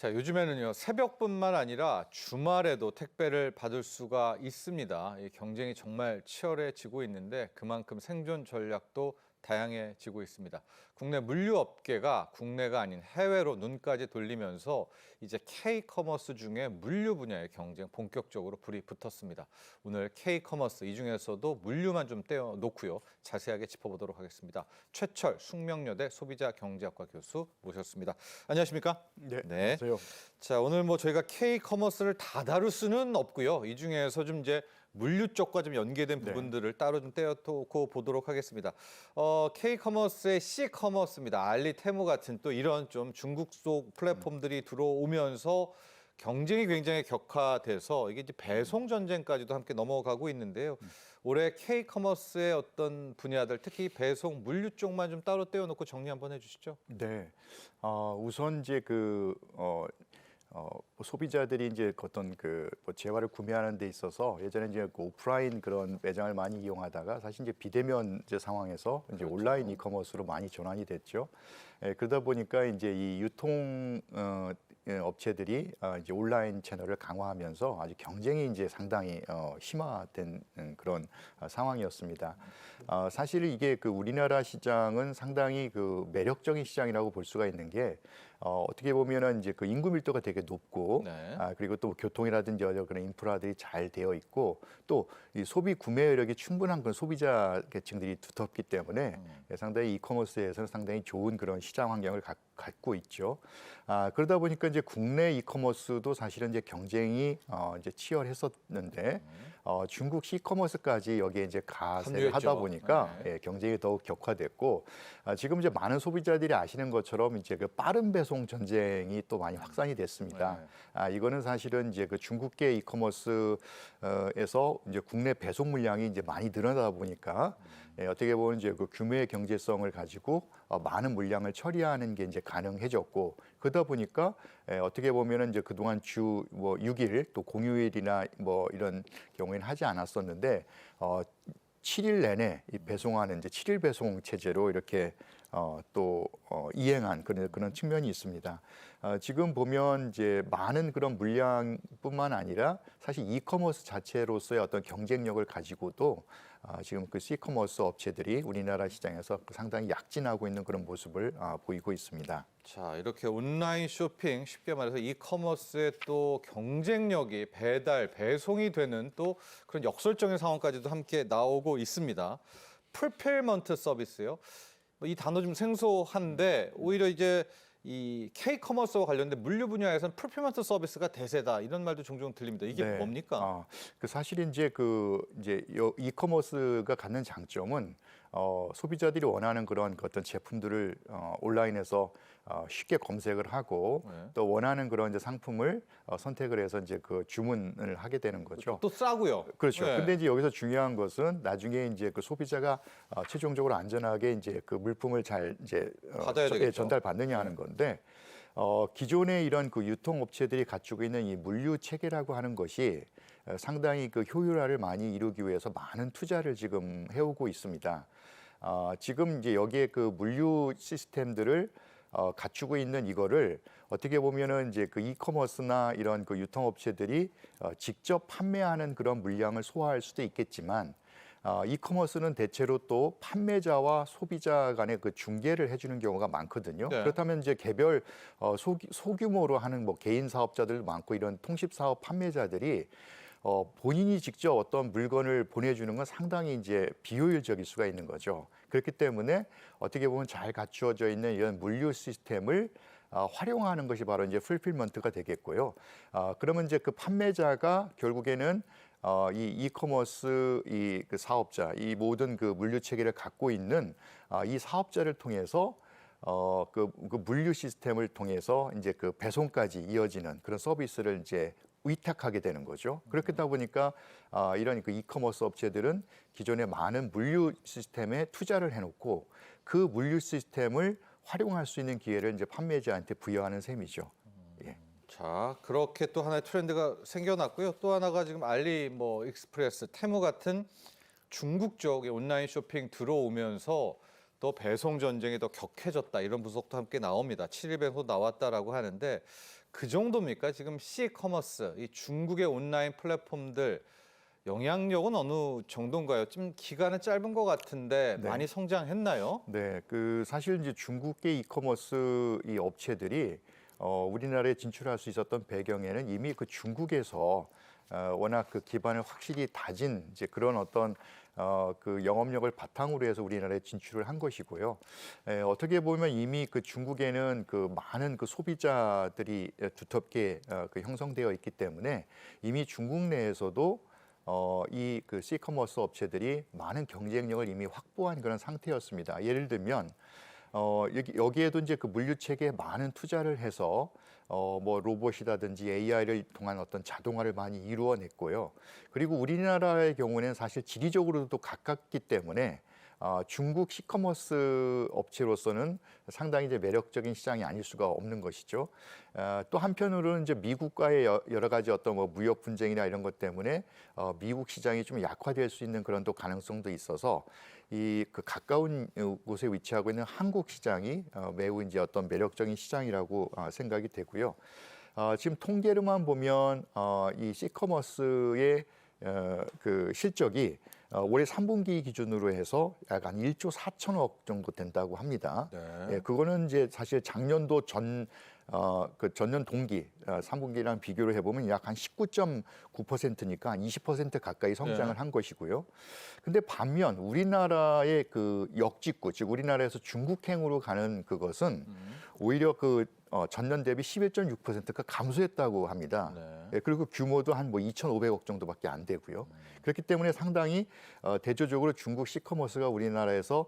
자, 요즘에는요, 새벽뿐만 아니라 주말에도 택배를 받을 수가 있습니다. 이 경쟁이 정말 치열해지고 있는데 그만큼 생존 전략도 다양해지고 있습니다. 국내 물류업계가 국내가 아닌 해외로 눈까지 돌리면서 이제 K-커머스 중에 물류 분야의 경쟁 본격적으로 불이 붙었습니다. 오늘 K-커머스 이 중에서도 물류만 좀 떼어놓고요. 자세하게 짚어보도록 하겠습니다. 최철 숙명여대 소비자경제학과 교수 모셨습니다. 안녕하십니까? 네, 네. 안녕하세요. 자, 오늘 저희가 K-커머스를 다 다룰 수는 없고요. 이 중에서 좀 이제 물류 쪽과 좀 연계된 부분들을 따로 좀 떼어놓고 보도록 하겠습니다. K-커머스의 C-커머스입니다. 알리, 테무 같은 또 이런 좀 중국 속 플랫폼들이 들어오면서 경쟁이 굉장히 격화돼서 이게 이제 배송 전쟁까지도 함께 넘어가고 있는데요. 올해 K-커머스의 어떤 분야들, 특히 배송, 물류 쪽만 좀 따로 떼어놓고 정리 한번 해주시죠. 네, 우선 이제 소비자들이 이제 어떤 재화를 구매하는 데 있어서 예전에 이제 오프라인 그런 매장을 많이 이용하다가 사실 이제 비대면 이제 상황에서 이제 그렇죠. 온라인 이커머스로 많이 전환이 됐죠. 그러다 보니까 이제 이 유통 업체들이 이제 온라인 채널을 강화하면서 아주 경쟁이 이제 상당히 심화된 그런 상황이었습니다. 사실 이게 우리나라 시장은 상당히 매력적인 시장이라고 볼 수가 있는 게 어떻게 보면은 이제 인구 밀도가 되게 높고 네. 그리고 또 교통이라든지 여러 그런 인프라들이 잘 되어 있고 또 이 소비 구매 여력이 충분한 그런 소비자 계층들이 두텁기 때문에 상당히 이커머스에서는 상당히 좋은 그런 시장 환경을 갖고 있죠. 그러다 보니까 이제 국내 이커머스도 사실은 이제 경쟁이 이제 치열했었는데 중국 시커머스까지 여기에 이제 가세를 하다 보니까 네. 경쟁이 더욱 격화됐고 지금 이제 많은 소비자들이 아시는 것처럼 이제 빠른 배송 전쟁이 또 많이 확산이 됐습니다. 이거는 사실은 이제 중국계 이커머스에서 이제 국내 배송 물량이 이제 많이 늘어나다 보니까 어떻게 보면 이제 규모의 경제성을 가지고 많은 물량을 처리하는 게 이제 가능해졌고 그러다 보니까 어떻게 보면은 이제 그동안 주 6일 또 공휴일이나 이런 경우에는 하지 않았었는데 7일 내내 이 배송하는 이제 7일 배송 체제로 이렇게 이행한 그런 측면이 있습니다. 지금 보면 이제 많은 그런 물량뿐만 아니라 사실 이커머스 자체로서의 어떤 경쟁력을 가지고도 지금 C커머스 업체들이 우리나라 시장에서 상당히 약진하고 있는 그런 모습을 보이고 있습니다. 자, 이렇게 온라인 쇼핑, 쉽게 말해서 이커머스의 또 경쟁력이 배달, 배송이 되는 또 그런 역설적인 상황까지도 함께 나오고 있습니다. 풀필먼트 서비스요. 이 단어 좀 생소한데 오히려 이제 이 K-커머스와 관련된 물류 분야에서는 풀필먼트 서비스가 대세다 이런 말도 종종 들립니다. 이게 네. 뭡니까? 사실 이제 이커머스가 갖는 장점은 소비자들이 원하는 그런 어떤 제품들을 온라인에서 쉽게 검색을 하고 또 원하는 그런 이제 상품을 선택을 해서 이제 주문을 하게 되는 거죠. 또 싸고요. 그렇죠. 네. 근데 이제 여기서 중요한 것은 나중에 이제 소비자가 최종적으로 안전하게 이제 물품을 잘 이제 받아야 되겠죠. 전달받느냐 하는 건데 기존의 이런 유통업체들이 갖추고 있는 이 물류 체계라고 하는 것이 상당히 효율화를 많이 이루기 위해서 많은 투자를 지금 해오고 있습니다. 지금 이제 여기에 물류 시스템들을 갖추고 있는 이거를 어떻게 보면은 이제 이커머스나 이런 유통업체들이 직접 판매하는 그런 물량을 소화할 수도 있겠지만 이커머스는 대체로 또 판매자와 소비자 간의 중개를 해주는 경우가 많거든요. 네. 그렇다면 이제 개별 소규모로 하는 개인 사업자들도 많고 이런 통십 사업 판매자들이 본인이 직접 어떤 물건을 보내주는 건 상당히 이제 비효율적일 수가 있는 거죠. 그렇기 때문에 어떻게 보면 잘 갖추어져 있는 이런 물류 시스템을 활용하는 것이 바로 이제 풀필먼트가 되겠고요. 그러면 이제 판매자가 결국에는 이 이커머스 사업자, 이 모든 물류 체계를 갖고 있는 이 사업자를 통해서 물류 시스템을 통해서 이제 배송까지 이어지는 그런 서비스를 이제 위탁하게 되는 거죠. 그렇다 보니까 이런 이커머스 업체들은 기존에 많은 물류 시스템에 투자를 해놓고 그 물류 시스템을 활용할 수 있는 기회를 이제 판매자한테 부여하는 셈이죠. 예. 자, 그렇게 또 하나의 트렌드가 생겨났고요. 또 하나가 지금 알리, 익스프레스, 테무 같은 중국 쪽의 온라인 쇼핑 들어오면서 또 배송 전쟁이 더 격해졌다 이런 분석도 함께 나옵니다. 7일 배송 나왔다라고 하는데 그 정도입니까? 지금 C커머스, 이 중국의 온라인 플랫폼들 영향력은 어느 정도인가요? 좀 기간은 짧은 것 같은데 네. 많이 성장했나요? 네, 그 사실 이제 중국계 이커머스 이 업체들이 우리나라에 진출할 수 있었던 배경에는 이미 그 중국에서 워낙 그 기반을 확실히 다진 이제 그런 어떤 그 영업력을 바탕으로 해서 우리나라에 진출을 한 것이고요. 어떻게 보면 이미 그 중국에는 그 많은 그 소비자들이 두텁게 그 형성되어 있기 때문에 이미 중국 내에서도 이 그 C커머스 업체들이 많은 경쟁력을 이미 확보한 그런 상태였습니다. 예를 들면 여기에도 이제 그 물류 체계에 많은 투자를 해서 뭐 로봇이라든지 AI를 통한 어떤 자동화를 많이 이루어냈고요. 그리고 우리나라의 경우는 사실 지리적으로도 가깝기 때문에 중국 C커머스 업체로서는 상당히 이제 매력적인 시장이 아닐 수가 없는 것이죠. 또 한편으로는 이제 미국과의 여러 가지 어떤 뭐 무역 분쟁이나 이런 것 때문에 미국 시장이 좀 약화될 수 있는 그런 또 가능성도 있어서 이 그 가까운 곳에 위치하고 있는 한국 시장이 매우 이제 어떤 매력적인 시장이라고 생각이 되고요. 지금 통계로만 보면 이 C커머스의 그 실적이 올해 3분기 기준으로 해서 약 한 1조 4천억 정도 된다고 합니다. 네. 예, 그거는 이제 사실 작년도 그 전년 동기 3분기랑 비교를 해보면 약 한 19.9%니까 한 20% 가까이 성장을 네. 한 것이고요. 근데 반면 우리나라의 그 역직구, 즉 우리나라에서 중국행으로 가는 그것은 오히려 그 전년 대비 11.6%가 감소했다고 합니다. 네. 예, 그리고 규모도 한 뭐 2,500억 정도밖에 안 되고요. 그렇기 때문에 상당히 대조적으로 중국 C커머스가 우리나라에서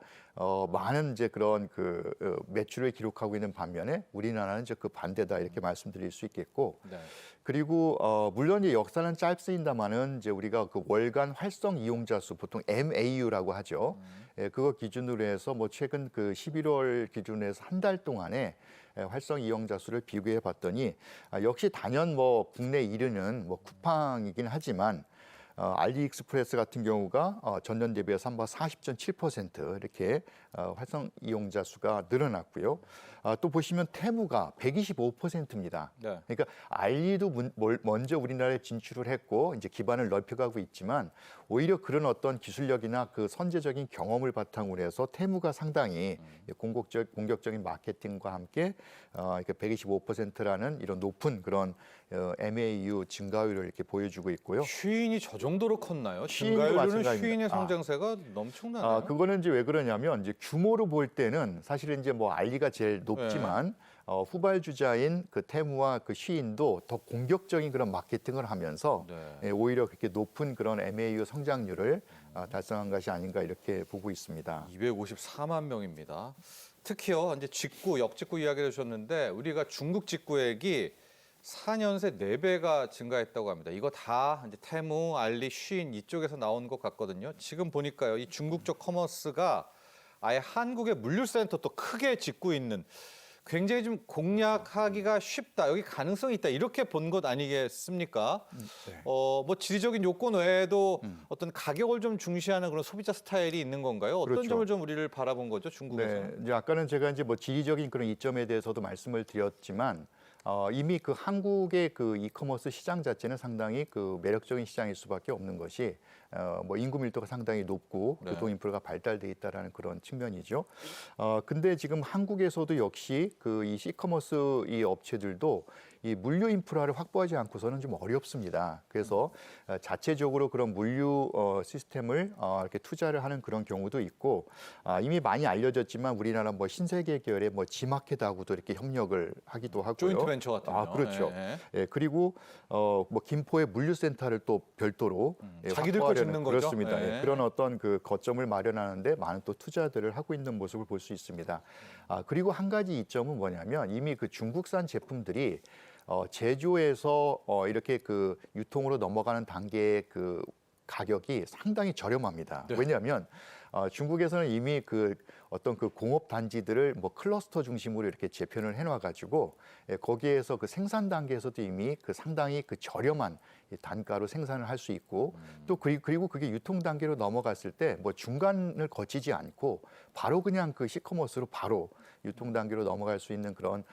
많은 이제 그런 그 매출을 기록하고 있는 반면에 우리나라는 이제 그 반대다 이렇게 말씀드릴 수 있겠고. 네. 그리고 물론 이 역사는 짧습니다만은 이제 우리가 그 월간 활성 이용자 수 보통 MAU라고 하죠. 예, 그거 기준으로 해서 뭐 최근 그 11월 기준으로 해서 한 달 동안에 활성 이용자 수를 비교해 봤더니 역시 단연 뭐 국내 1위는 뭐 쿠팡이긴 하지만 알리익스프레스 같은 경우가 전년 대비해서 한 40.7% 이렇게 활성 이용자 수가 늘어났고요. 또 보시면 테무가 125%입니다. 네. 그러니까 알리도 먼저 우리나라에 진출을 했고 이제 기반을 넓혀가고 있지만 오히려 그런 어떤 기술력이나 그 선제적인 경험을 바탕으로 해서 테무가 상당히 공격적인 마케팅과 함께 이렇게 125%라는 이런 높은 그런 MAU 증가율을 이렇게 보여주고 있고요. 쉬인이 저 정도로 컸나요? 쉬인도 증가율은 마찬가지입니다. 쉬인의 성장세가 넘쳐나네요. 그거는 이제 왜 그러냐면 이제 규모로 볼 때는 사실은 이제 뭐 알리가 제일 높지만 후발주자인 그 테무와 그 쉬인도 더 공격적인 그런 마케팅을 하면서 네. 오히려 그렇게 높은 그런 MAU 성장률을 달성한 것이 아닌가 이렇게 보고 있습니다. 254만 명입니다. 특히요, 이제 직구, 역직구 이야기를 해주셨는데 우리가 중국 직구액이 4년 새 4배가 증가했다고 합니다. 이거 다 이제 테무, 알리, 쉬인 이쪽에서 나온 것 같거든요. 지금 보니까요, 이 중국 쪽 커머스가 아예 한국의 물류센터 또 크게 짓고 있는 굉장히 좀 공략하기가 쉽다. 여기 가능성이 있다. 이렇게 본 것 아니겠습니까? 네. 뭐 지리적인 요건 외에도 어떤 가격을 좀 중시하는 그런 소비자 스타일이 있는 건가요? 어떤 그렇죠. 점을 좀 우리를 바라본 거죠, 중국에서? 네, 이제 아까는 제가 이제 뭐 지리적인 그런 이점에 대해서도 말씀을 드렸지만 이미 그 한국의 그 이커머스 시장 자체는 상당히 그 매력적인 시장일 수밖에 없는 것이 뭐 인구 밀도가 상당히 높고 네. 교통 인프라가 발달돼 있다라는 그런 측면이죠. 근데 지금 한국에서도 역시 그 이 C커머스 이 업체들도 이 물류 인프라를 확보하지 않고서는 좀 어렵습니다. 그래서 자체적으로 그런 물류 시스템을 이렇게 투자를 하는 그런 경우도 있고 이미 많이 알려졌지만 우리나라 뭐 신세계 계열의 뭐 지마켓하고도 이렇게 협력을 하기도 하고요. 조인트 벤처 같은 거. 그렇죠. 예. 예, 그리고 뭐 김포에 물류센터를 또 별도로 자기들 거 확보하려는 짓는 거죠? 그렇습니다. 예. 예, 그런 어떤 그 거점을 마련하는데 많은 또 투자들을 하고 있는 모습을 볼 수 있습니다. 그리고 한 가지 이점은 뭐냐면 이미 그 중국산 제품들이 제조에서 이렇게 그 유통으로 넘어가는 단계의 그 가격이 상당히 저렴합니다. 네. 왜냐하면 중국에서는 이미 그 어떤 그 공업 단지들을 뭐 클러스터 중심으로 이렇게 재편을 해놔가지고 거기에서 그 생산 단계에서도 이미 그 상당히 그 저렴한 이 단가로 생산을 할 수 있고 또 그리고 그게 유통 단계로 넘어갔을 때 뭐 중간을 거치지 않고 바로 그냥 그 시커머스로 바로 유통 단계로 넘어갈 수 있는 그런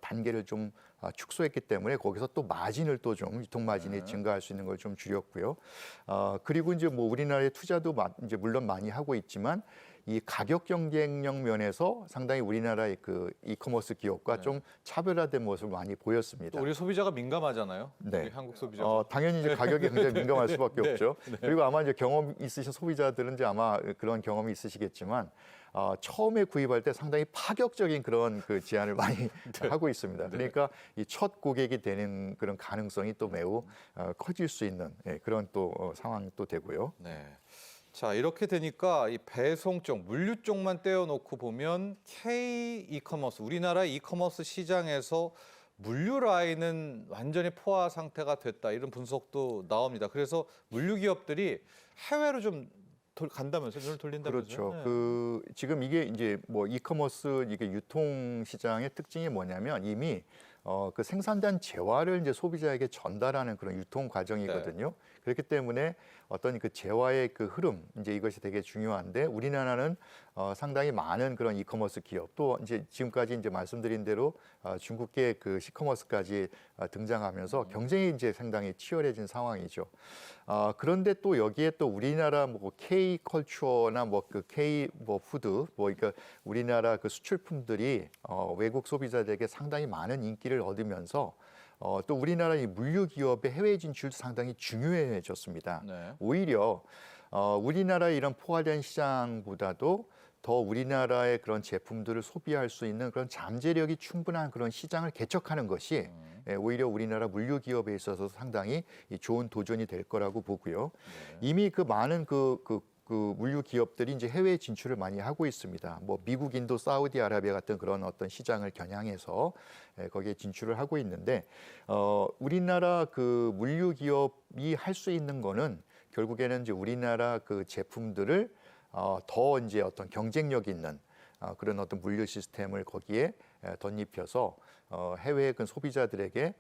단계를 좀 축소했기 때문에 거기서 또 마진을 또 좀 유통 마진이 증가할 수 있는 걸 좀 줄였고요. 그리고 이제 뭐 우리나라의 투자도 이제 물론 많이 하고 있지만 이 가격 경쟁력 면에서 상당히 우리나라의 그 이커머스 기업과 좀 차별화된 모습을 많이 보였습니다. 또 우리 소비자가 민감하잖아요. 네. 우리 한국 소비자. 당연히 이제 가격에 굉장히 민감할 수밖에 네, 없죠. 그리고 아마 이제 경험 있으신 소비자들은 이제 아마 그런 경험이 있으시겠지만 처음에 구입할 때 상당히 파격적인 그런 그 제안을 많이 하고 있습니다. 그러니까 이 첫 고객이 되는 그런 가능성이 또 매우 커질 수 있는 그런 또 상황이 또 되고요. 네. 자, 이렇게 되니까 이 배송 쪽, 물류 쪽만 떼어놓고 보면 K 이커머스, 우리나라 이커머스 시장에서 물류 라인은 완전히 포화 상태가 됐다. 이런 분석도 나옵니다. 그래서 물류 기업들이 해외로 좀 간다면서요? 눈을 돌린다면서요? 그렇죠. 네. 그 지금 이게 이제 뭐 이커머스 이게 유통 시장의 특징이 뭐냐면 이미 그 생산된 재화를 이제 소비자에게 전달하는 그런 유통 과정이거든요. 그렇기 때문에 어떤 그 재화의 그 흐름 이제 이것이 되게 중요한데 우리나라는 상당히 많은 그런 이커머스 기업 또 이제 지금까지 이제 말씀드린 대로 중국계 그 시커머스까지 등장하면서 경쟁이 이제 상당히 치열해진 상황이죠. 그런데 또 여기에 또 우리나라 뭐 K 컬처나 뭐 그 K 뭐 푸드 뭐 그러니까 우리나라 그 수출품들이 외국 소비자들에게 상당히 많은 인기를 얻으면서 또 우리나라 이 물류 기업의 해외 진출도 상당히 중요해졌습니다. 네. 오히려 우리나라의 이런 포화된 시장보다도 더 우리나라의 그런 제품들을 소비할 수 있는 그런 잠재력이 충분한 그런 시장을 개척하는 것이 오히려 우리나라 물류 기업에 있어서 상당히 좋은 도전이 될 거라고 보고요. 이미 그 많은 그 물류 기업들이 이제 해외 진출을 많이 하고 있습니다. 뭐 미국, 인도, 사우디아라비아 같은 그런 어떤 시장을 겨냥해서 거기에 진출을 하고 있는데 우리나라 그 물류 기업이 할 수 있는 거는 결국에는 이제 우리나라 그 제품들을 더 이제 어떤 경쟁력 있는 그런 어떤 물류 시스템을 거기에 덧입혀서 해외 그 소비자들에게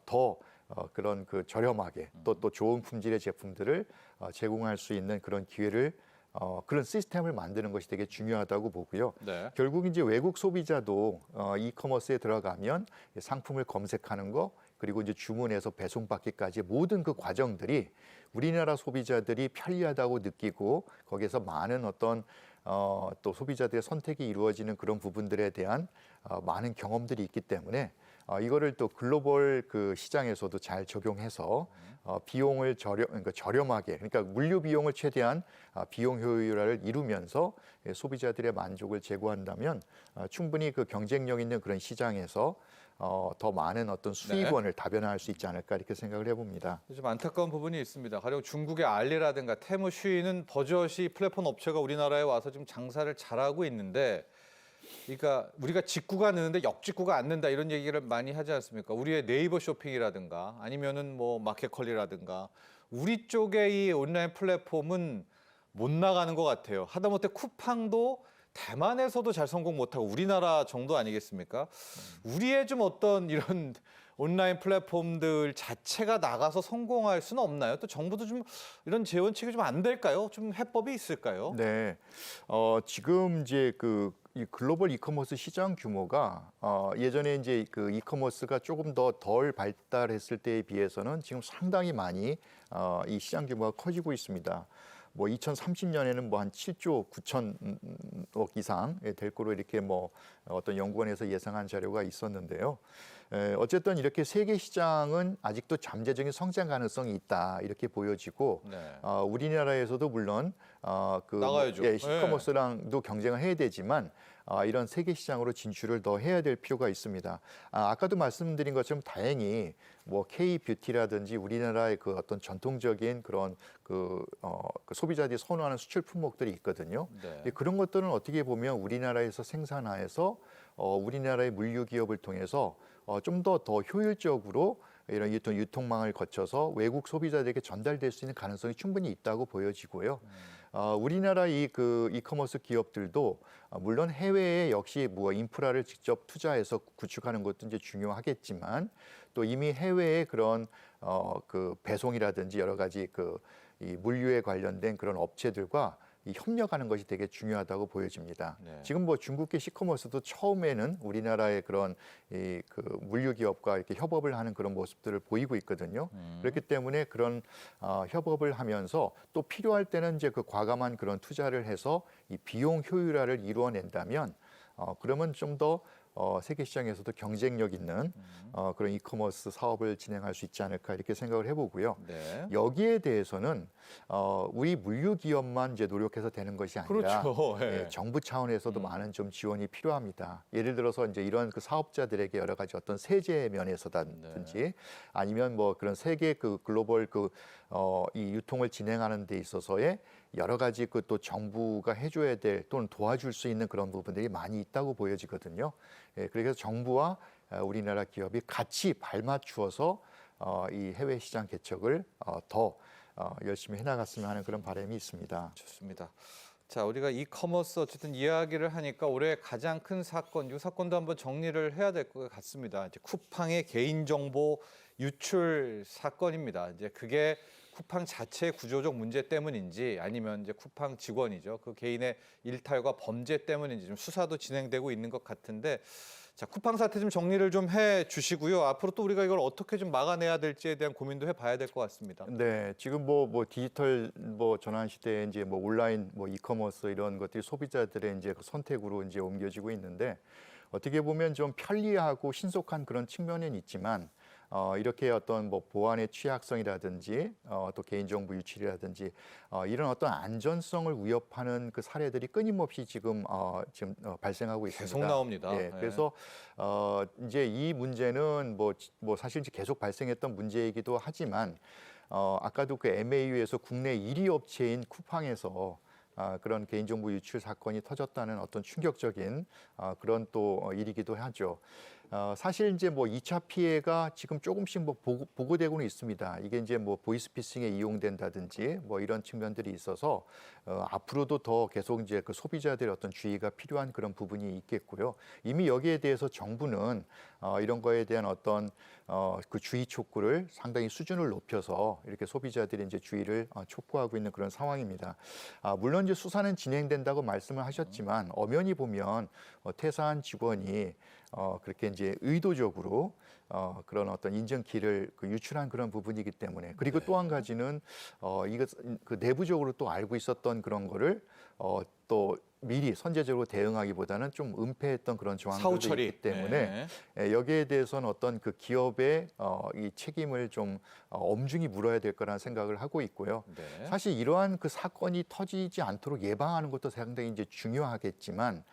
더 그런 그 저렴하게 또 좋은 품질의 제품들을 제공할 수 있는 그런 기회를 그런 시스템을 만드는 것이 되게 중요하다고 보고요. 네. 결국 이제 외국 소비자도 이커머스에 들어가면 상품을 검색하는 거 그리고 이제 주문해서 배송받기까지 모든 그 과정들이 우리나라 소비자들이 편리하다고 느끼고 거기에서 많은 어떤 또 소비자들의 선택이 이루어지는 그런 부분들에 대한 많은 경험들이 있기 때문에 이거를 또 글로벌 그 시장에서도 잘 적용해서 비용을 그러니까 저렴하게 그러니까 물류 비용을 최대한 비용 효율화를 이루면서 소비자들의 만족을 제고한다면 충분히 그 경쟁력 있는 그런 시장에서 더 많은 어떤 수익원을 다변화할 수 있지 않을까 이렇게 생각을 해봅니다. 좀 안타까운 부분이 있습니다. 가령 중국의 알리라든가 테무, 쉬인은 버젓이 플랫폼 업체가 우리나라에 와서 좀 장사를 잘하고 있는데, 그러니까 우리가 직구가 느는데 역직구가 안 는다 이런 얘기를 많이 하지 않습니까? 우리의 네이버 쇼핑이라든가 아니면은 뭐 마켓컬리라든가 우리 쪽의 이 온라인 플랫폼은 못 나가는 것 같아요. 하다못해 쿠팡도 대만에서도 잘 성공 못하고 우리나라 정도 아니겠습니까? 우리의 좀 어떤 이런 온라인 플랫폼들 자체가 나가서 성공할 수는 없나요? 또 정부도 좀 이런 재원책이 좀 안 될까요? 좀 해법이 있을까요? 네, 지금 이제 이 글로벌 이커머스 시장 규모가 예전에 이제 그 이커머스가 조금 더 덜 발달했을 때에 비해서는 지금 상당히 많이 이 시장 규모가 커지고 있습니다. 뭐 2030년에는 뭐 한 7조 9천억 이상 될 거로 이렇게 뭐 어떤 연구원에서 예상한 자료가 있었는데요. 어쨌든 이렇게 세계 시장은 아직도 잠재적인 성장 가능성이 있다 이렇게 보여지고 네. 우리나라에서도 물론 나가야죠. 시커머스랑도 경쟁을 해야 되지만 이런 세계 시장으로 진출을 더 해야 될 필요가 있습니다. 아까도 말씀드린 것처럼 다행히 뭐 K 뷰티라든지 우리나라의 그 어떤 전통적인 그런 그 소비자들이 선호하는 수출 품목들이 있거든요. 네. 그런 것들은 어떻게 보면 우리나라에서 생산해서 우리나라의 물류 기업을 통해서 좀 더 효율적으로 이런 유통망을 거쳐서 외국 소비자들에게 전달될 수 있는 가능성이 충분히 있다고 보여지고요. 우리나라 이커머스 기업들도 물론 해외에 역시 뭐 인프라를 직접 투자해서 구축하는 것도 이제 중요하겠지만 또 이미 해외에 그런 그 배송이라든지 여러 가지 이 물류에 관련된 그런 업체들과 이 협력하는 것이 되게 중요하다고 보여집니다. 네. 지금 뭐 중국계 시커머스도 처음에는 우리나라의 그런 이 그 물류 기업과 이렇게 협업을 하는 그런 모습들을 보이고 있거든요. 그렇기 때문에 그런 협업을 하면서 또 필요할 때는 이제 그 과감한 그런 투자를 해서 이 비용 효율화를 이루어낸다면 그러면 좀 더 세계 시장에서도 경쟁력 있는 그런 이커머스 사업을 진행할 수 있지 않을까 이렇게 생각을 해보고요. 네. 여기에 대해서는 우리 물류 기업만 이제 노력해서 되는 것이 아니라 그렇죠. 예. 정부 차원에서도 많은 좀 지원이 필요합니다. 예를 들어서 이제 이런 그 사업자들에게 여러 가지 어떤 세제 면에서든지 아니면 뭐 그런 세계 그 글로벌 이 유통을 진행하는 데 있어서의 여러 가지 그 또 정부가 해줘야 될 또는 도와줄 수 있는 그런 부분들이 많이 있다고 보여지거든요. 그래서 정부와 우리나라 기업이 같이 발맞추어서 이 해외 시장 개척을 더 열심히 해나갔으면 하는 그런 바람이 있습니다. 좋습니다. 자, 우리가 이커머스 어쨌든 이야기를 하니까 올해 가장 큰 사건, 이 사건도 한번 정리를 해야 될 것 같습니다. 이제 쿠팡의 개인정보 유출 사건입니다. 이제 그게 쿠팡 자체의 구조적 문제 때문인지 아니면 이제 쿠팡 직원이죠. 그 개인의 일탈과 범죄 때문인지 좀 수사도 진행되고 있는 것 같은데 자, 쿠팡 사태 좀 정리를 좀 해 주시고요. 앞으로 또 우리가 이걸 어떻게 좀 막아내야 될지에 대한 고민도 해봐야 될 것 같습니다. 네, 지금 뭐 디지털 뭐 전환 시대에 이제 뭐 온라인 뭐 이커머스 이런 것들이 소비자들의 이제 그 선택으로 이제 옮겨지고 있는데 어떻게 보면 좀 편리하고 신속한 그런 측면은 있지만 이렇게 어떤 뭐 보안의 취약성이라든지 또 개인정보 유출이라든지 이런 어떤 안전성을 위협하는 그 사례들이 끊임없이 지금 발생하고 있습니다. 계속 나옵니다. 네, 그래서 이제 이 문제는 뭐 사실 이제 계속 발생했던 문제이기도 하지만 아까도 그 MAU에서 국내 1위 업체인 쿠팡에서 그런 개인정보 유출 사건이 터졌다는 어떤 충격적인 그런 또 일이기도 하죠. 사실 이제 뭐 2차 피해가 지금 조금씩 뭐 보고되고는 있습니다. 이게 이제 뭐 보이스피싱에 이용된다든지 뭐 이런 측면들이 있어서 앞으로도 더 계속 이제 그 소비자들의 어떤 주의가 필요한 그런 부분이 있겠고요. 이미 여기에 대해서 정부는 이런 거에 대한 어떤 그 주의 촉구를 상당히 수준을 높여서 이렇게 소비자들이 이제 주의를 촉구하고 있는 그런 상황입니다. 물론 이제 수사는 진행된다고 말씀을 하셨지만 엄연히 보면 퇴사한 직원이 그렇게 이제 의도적으로 그런 어떤 인증키를 유출한 그런 부분이기 때문에 그리고 또 한 가지는 이거 그 내부적으로 또 알고 있었던 그런 거를 또 미리 선제적으로 대응하기보다는 좀 은폐했던 그런 정황들도 있기 때문에 여기에 대해서는 어떤 그 기업의 이 책임을 좀 엄중히 물어야 될 거라는 생각을 하고 있고요. 네. 사실 이러한 그 사건이 터지지 않도록 예방하는 것도 상당히 이제 중요하겠지만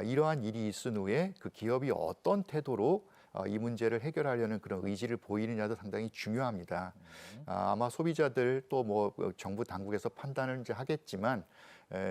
이러한 일이 있은 후에 그 기업이 어떤 태도로 이 문제를 해결하려는 그런 의지를 보이느냐도 상당히 중요합니다. 아마 소비자들 또 뭐 정부 당국에서 판단을 이제 하겠지만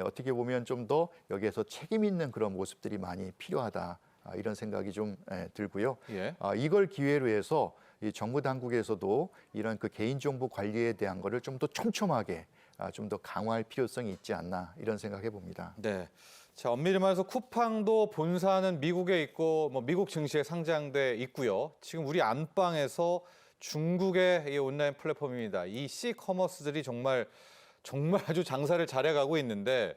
어떻게 보면 좀 더 여기에서 책임 있는 그런 모습들이 많이 필요하다. 이런 생각이 좀 들고요. 예. 이걸 기회로 해서 이 정부 당국에서도 이런 그 개인정보 관리에 대한 거를 좀 더 촘촘하게 좀 더 강화할 필요성이 있지 않나 이런 생각해 봅니다. 네. 자, 엄밀히 말해서 쿠팡도 본사는 미국에 있고 뭐 미국 증시에 상장돼 있고요. 지금 우리 안방에서 중국의 이 온라인 플랫폼입니다. 이 C커머스들이 정말 아주 장사를 잘해가고 있는데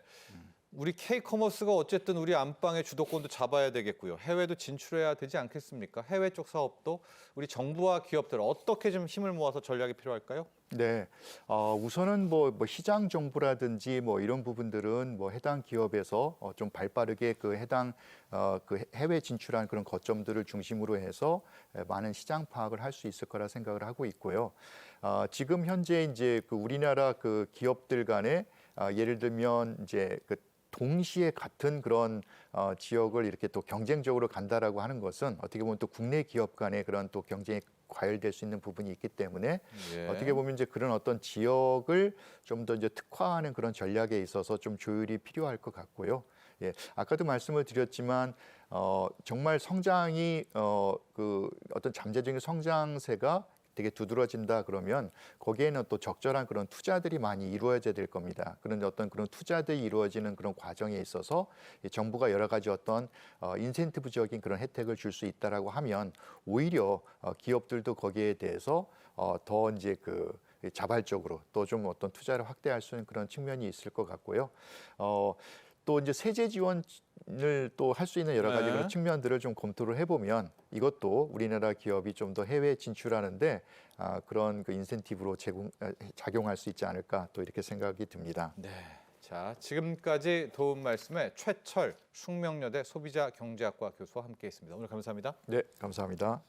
우리 K커머스가 어쨌든 우리 안방의 주도권도 잡아야 되겠고요. 해외도 진출해야 되지 않겠습니까? 해외 쪽 사업도 우리 정부와 기업들 어떻게 좀 힘을 모아서 전략이 필요할까요? 네, 우선은 뭐 시장 정보라든지 뭐 이런 부분들은 뭐 해당 기업에서 좀 발빠르게 그 해당 그 해외 진출한 그런 거점들을 중심으로 해서 많은 시장 파악을 할 수 있을 거라 생각을 하고 있고요. 지금 현재 이제 그 우리나라 그 기업들 간에 예를 들면 이제 그 동시에 같은 그런 지역을 이렇게 또 경쟁적으로 간다라고 하는 것은 어떻게 보면 또 국내 기업 간의 그런 또 경쟁이 과열될 수 있는 부분이 있기 때문에 예. 어떻게 보면 이제 그런 어떤 지역을 좀 더 이제 특화하는 그런 전략에 있어서 좀 조율이 필요할 것 같고요. 예, 아까도 말씀을 드렸지만 정말 성장이 그 어떤 잠재적인 성장세가 되게 두드러진다 그러면 거기에는 또 적절한 그런 투자들이 많이 이루어져야 될 겁니다. 그런데 어떤 그런 투자들이 이루어지는 그런 과정에 있어서 정부가 여러 가지 어떤 인센티브적인 그런 혜택을 줄 수 있다라고 하면 오히려 기업들도 거기에 대해서 더 이제 그 자발적으로 또 좀 어떤 투자를 확대할 수 있는 그런 측면이 있을 것 같고요. 또 이제 세제 지원을 또 할 수 있는 여러 가지 네. 그런 측면들을 좀 검토를 해보면 이것도 우리나라 기업이 좀 더 해외 진출하는데 그런 그 인센티브로 작용할 수 있지 않을까 또 이렇게 생각이 듭니다. 네. 자, 지금까지 도움 말씀에 최철 숙명여대 소비자경제학과 교수와 함께했습니다. 오늘 감사합니다. 네, 감사합니다.